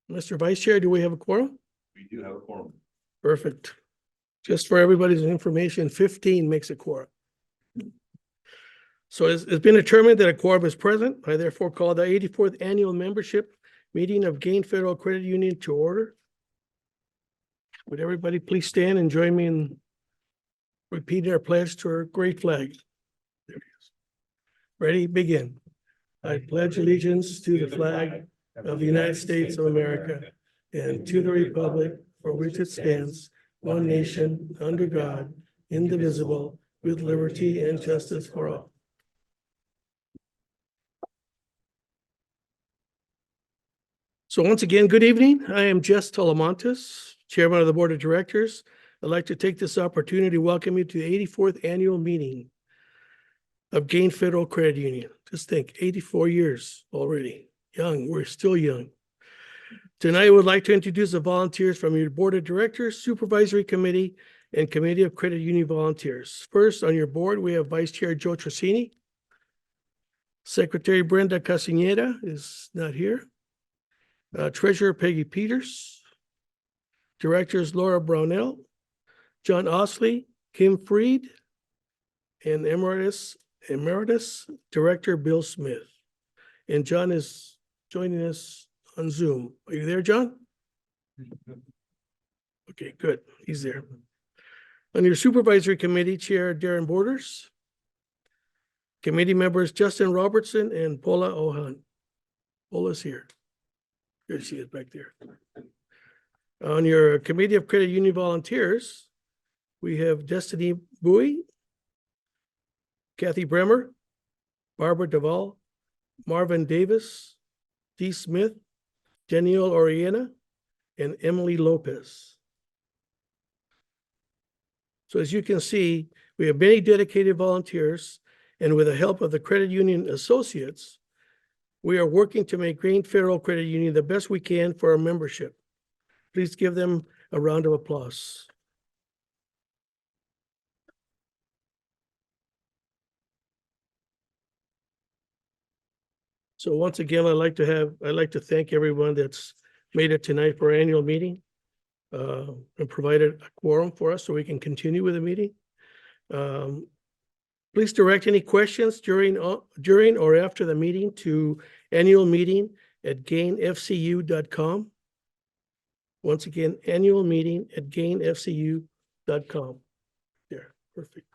Mr. Vice Chair, do we have a quorum? We do have a quorum. Perfect. Just for everybody's information, 15 makes a quorum. So it's been determined that a quorum is present. I therefore call the 84th Annual Membership Meeting of Gain Federal Credit Union to order. Would everybody please stand and join me in repeating our pledge to our great flag? There it is. Ready? Begin. I pledge allegiance to the flag of the United States of America and to the republic for which it stands, one nation, under God, indivisible, with liberty and justice for all. So once again, good evening. I am Jess Talamontes, Chairman of the Board of Directors. I'd like to take this opportunity to welcome you to the 84th Annual Meeting of Gain Federal Credit Union. Just think, 84 years already. Young, we're still young. Tonight, I would like to introduce the volunteers from your Board of Directors, Supervisory Committee, and Committee of Credit Union volunteers. First, on your board, we have Vice Chair Joe Tracini. Secretary Brenda Casinera is not here. Treasurer Peggy Peters. Directors Laura Brownell, John Osley, Kim Freed, and Emeritus Director Bill Smith. And John is joining us on Zoom. Are you there, John? Okay, good. He's there. On your Supervisory Committee, Chair Darren Borders. Committee members Justin Robertson and Paula Ohan. Paula's here. There she is back there. On your Committee of Credit Union volunteers, we have Destiny Bowie, Kathy Bremer, Barbara Duvall, Marvin Davis, Dee Smith, Danielle Oriana, and Emily Lopez. So as you can see, we have many dedicated volunteers, and with the help of the Credit Union Associates, we are working to make Gain Federal Credit Union the best we can for our membership. Please give them a round of applause. So once again, I'd like to thank everyone that's made it tonight for our annual meeting and provided a quorum for us so we can continue with the meeting. Please direct any questions during or after the meeting to annualmeeting@gainfcu.com. Once again, annualmeeting@gainfcu.com. There, perfect.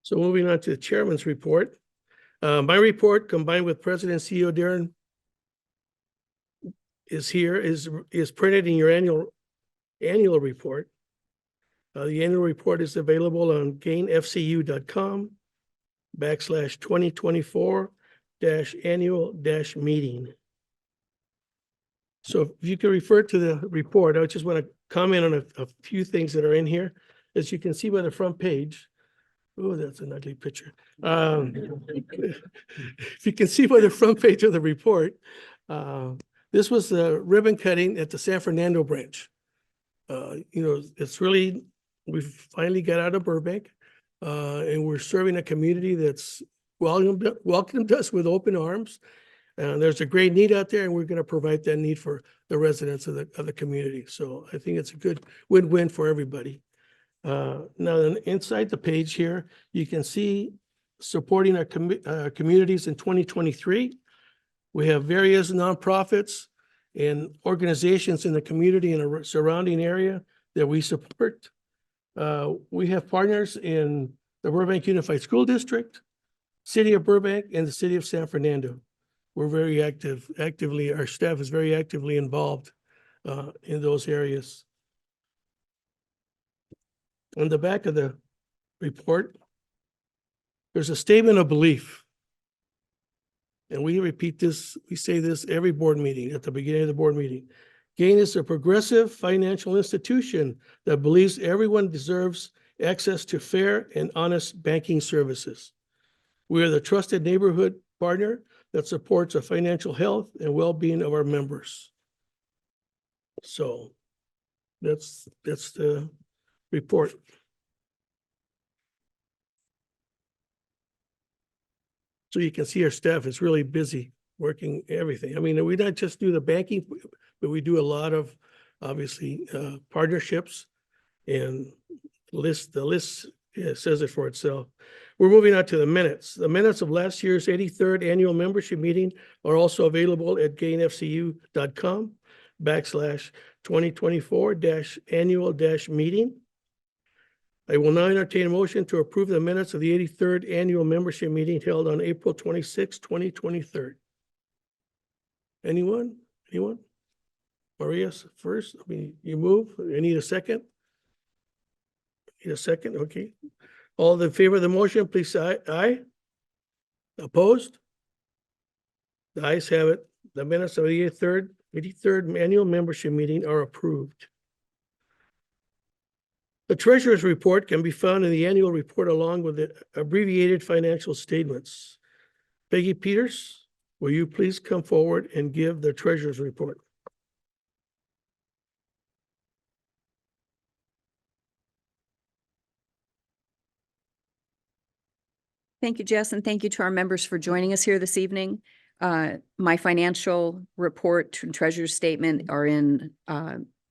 So moving on to the chairman's report. My report, combined with President and CEO Darren is printed in your annual report. The annual report is available on gainfcu.com/2024-annual-meeting. So if you can refer to the report, I just want to comment on a few things that are in here. As you can see by the front page, oh, that's an ugly picture. If you can see by the front page of the report, this was the ribbon cutting at the San Fernando branch. It's really, we've finally got out of Burbank, and we're serving a community that's welcomed us with open arms. And there's a great need out there, and we're going to provide that need for the residents of the community. So I think it's a good win-win for everybody. Now, inside the page here, you can see supporting our communities in 2023. We have various nonprofits and organizations in the community and the surrounding area that we support. We have partners in the Burbank Unified School District, City of Burbank, and the City of San Fernando. We're very actively, our staff is very actively involved in those areas. On the back of the report, there's a statement of belief. And we repeat this, we say this every board meeting, at the beginning of the board meeting. Gain is a progressive financial institution that believes everyone deserves access to fair and honest banking services. We are the trusted neighborhood partner that supports the financial health and well-being of our members. So that's the report. So you can see our staff is really busy working everything. I mean, we not just do the banking, but we do a lot of, obviously, partnerships, and the list says it for itself. We're moving on to the minutes. The minutes of last year's 83rd annual membership meeting are also available at gainfcu.com/2024-annual-meeting. I will now entertain a motion to approve the minutes of the 83rd annual membership meeting held on April 26, 2023. Anyone? Anyone? Maria's first. I mean, you move. I need a second. Need a second? Okay. All in favor of the motion, please say aye. Opposed? The ayes have it. The minutes of the 83rd annual membership meeting are approved. The treasurer's report can be found in the annual report along with the abbreviated financial statements. Peggy Peters, will you please come forward and give the treasurer's report? Thank you, Jess, and thank you to our members for joining us here this evening. My financial report and treasurer's statement are in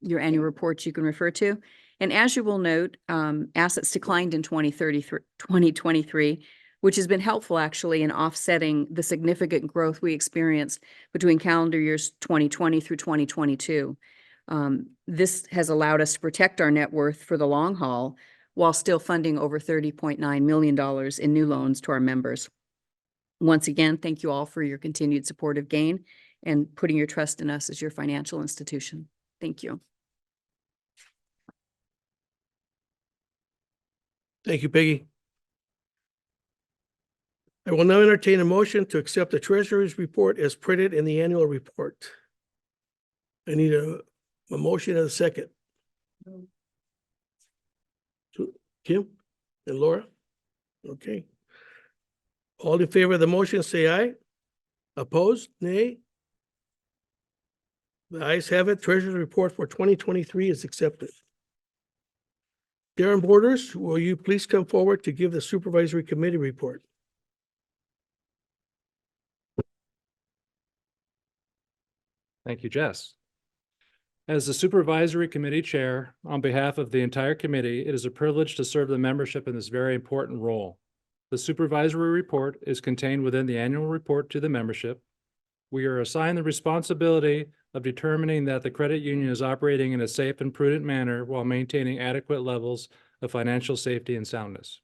your annual reports you can refer to. And as you will note, assets declined in 2023, which has been helpful actually in offsetting the significant growth we experienced between calendar years 2020 through 2022. This has allowed us to protect our net worth for the long haul while still funding over $30.9 million in new loans to our members. Once again, thank you all for your continued support of GAIN and putting your trust in us as your financial institution. Thank you. Thank you, Peggy. I will now entertain a motion to accept the treasurer's report as printed in the annual report. I need a motion and a second. Kim and Laura? Okay. All in favor of the motion, say aye. Opposed? Nay? The ayes have it. Treasurer's report for 2023 is accepted. Darren Borders, will you please come forward to give the supervisory committee report? Thank you, Jess. As the Supervisory Committee Chair, on behalf of the entire committee, it is a privilege to serve the membership in this very important role. The supervisory report is contained within the annual report to the membership. We are assigned the responsibility of determining that the credit union is operating in a safe and prudent manner while maintaining adequate levels of financial safety and soundness.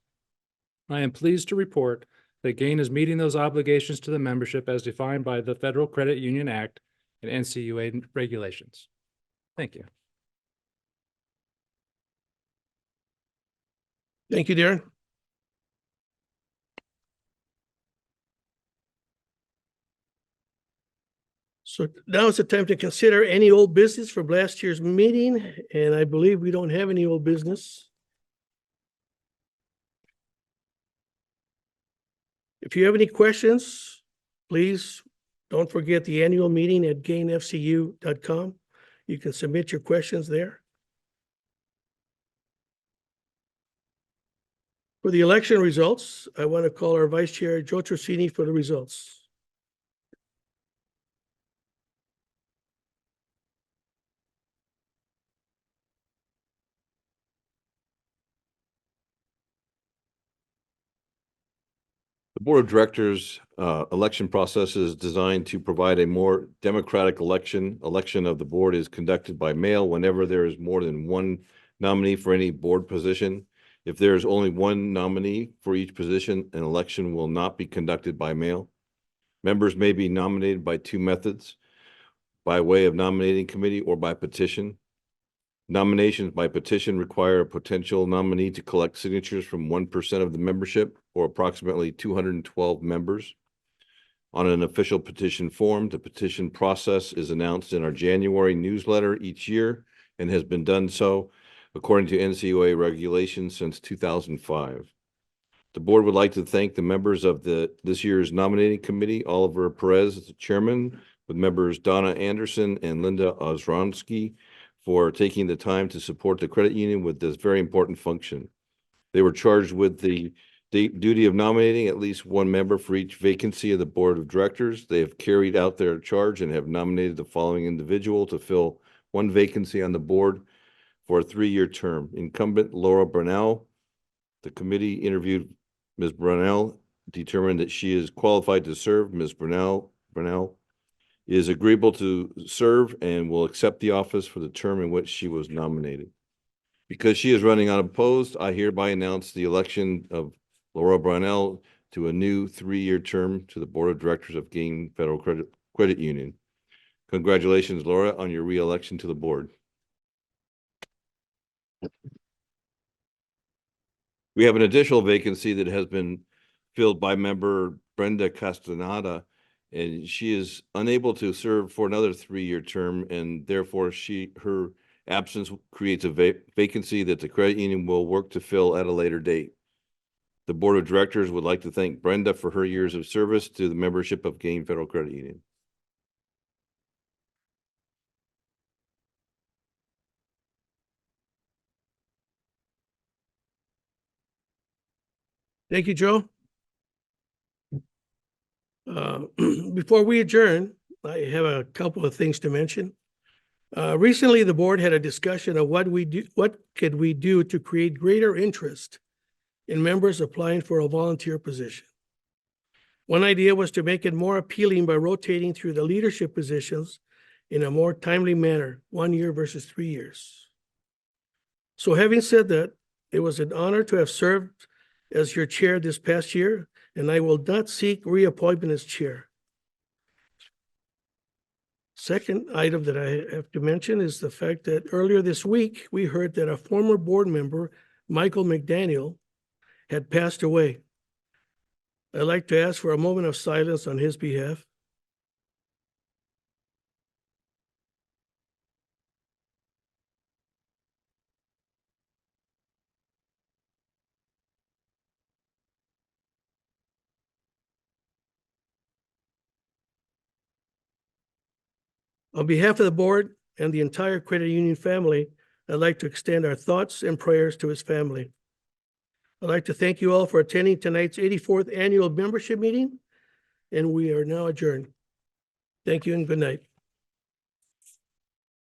I am pleased to report that GAIN is meeting those obligations to the membership as defined by the Federal Credit Union Act and NCUA regulations. Thank you. Thank you, Darren. So now is the time to consider any old business from last year's meeting, and I believe we don't have any old business. If you have any questions, please don't forget the annual meeting at gainfcu.com. You can submit your questions there. For the election results, I want to call our Vice Chair, Joe Trocini, for the results. The Board of Directors election process is designed to provide a more democratic election. Election of the board is conducted by mail whenever there is more than one nominee for any board position. If there is only one nominee for each position, an election will not be conducted by mail. Members may be nominated by two methods: by way of nominating committee or by petition. Nominations by petition require a potential nominee to collect signatures from 1% of the membership, or approximately 212 members. On an official petition form, the petition process is announced in our January newsletter each year and has been done so according to NCUA regulations since 2005. The board would like to thank the members of this year's nominating committee: Oliver Perez as the chairman, with members Donna Anderson and Linda Ozronsky, for taking the time to support the credit union with this very important function. They were charged with the duty of nominating at least one member for each vacancy of the Board of Directors. They have carried out their charge and have nominated the following individual to fill one vacancy on the board for a 3-year term. Incumbent Laura Brunel. The committee interviewed Ms. Brunel, determined that she is qualified to serve. Ms. Brunel is agreeable to serve and will accept the office for the term in which she was nominated. Because she is running unopposed, I hereby announce the election of Laura Brunel to a new 3-year term to the Board of Directors of Gain Federal Credit Union. Congratulations, Laura, on your re-election to the board. We have an additional vacancy that has been filled by member Brenda Castaneda, and she is unable to serve for another 3-year term, and therefore her absence creates a vacancy that the credit union will work to fill at a later date. The Board of Directors would like to thank Brenda for her years of service to the membership of Gain Federal Credit Union. Thank you, Joe. Before we adjourn, I have a couple of things to mention. Recently, the board had a discussion of what could we do to create greater interest in members applying for a volunteer position. One idea was to make it more appealing by rotating through the leadership positions in a more timely manner, 1 year versus 3 years. So having said that, it was an honor to have served as your chair this past year, and I will not seek reappointment as chair. Second item that I have to mention is the fact that earlier this week, we heard that a former board member, Michael McDaniel, had passed away. I'd like to ask for a moment of silence on his behalf. On behalf of the board and the entire credit union family, I'd like to extend our thoughts and prayers to his family. I'd like to thank you all for attending tonight's 84th annual membership meeting, and we are now adjourned. Thank you and good night.